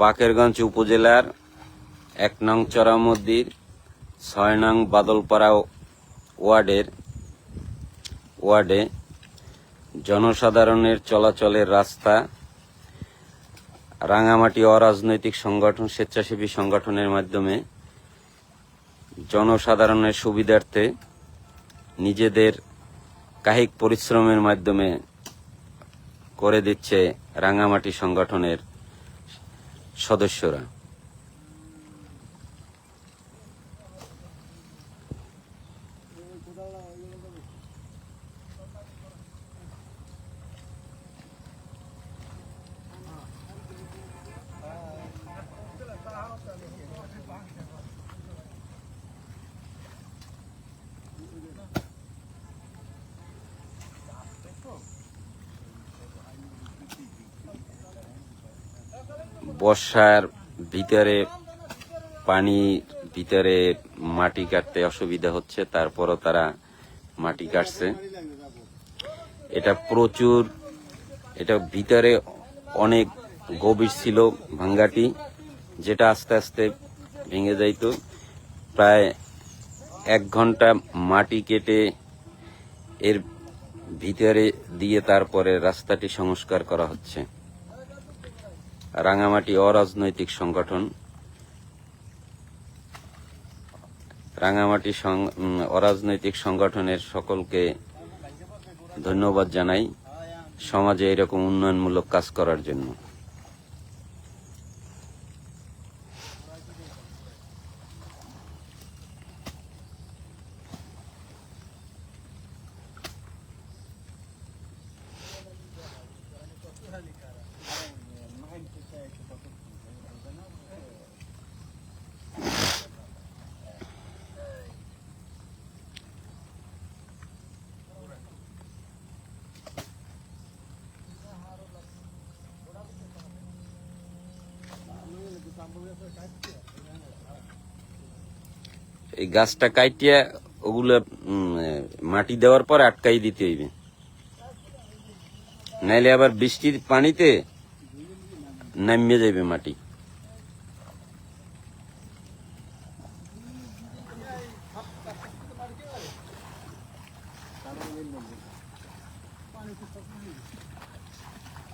বাকেরগঞ্জ উপজেলার ১ নং চরামদ্দির ৬ নং বাদলপাড়া ওয়ার্ডে জনসাধারণের চলাচলের রাস্তা রাঙামাটি অরাজনৈতিক সংগঠন স্বেচ্ছাসেবী সংগঠনের মাধ্যমে জনসাধারণের সুবিধার্থে নিজেদের কায়িক পরিশ্রমের মাধ্যমে করে দিচ্ছে রাঙামাটি সংগঠনের সদস্যরা। বর্ষার ভিতরে পানির ভিতরে মাটি কাটতে অসুবিধা হচ্ছে, তারপরও তারা মাটি কাটছে। এটা ভিতরে অনেক গভীর ছিল ভাঙ্গাটি, যেটা আস্তে আস্তে ভেঙে যাইত। প্রায় 1 ঘন্টা মাটি কেটে এর ভিতরে দিয়ে তারপরে রাস্তাটি সংস্কার করা হচ্ছে। রাঙামাটি অরাজনৈতিক সংগঠন অরাজনৈতিক সংগঠনের সকলকে ধন্যবাদ জানাই সমাজে এরকম উন্নয়নমূলক কাজ করার জন্য। এই গাছটা কাটিয়া ওগুলা মাটি দেওয়ার পর আটকাই দিতে হইবে, নাইলে আবার বৃষ্টির পানিতে নামিয়ে যাবে মাটি।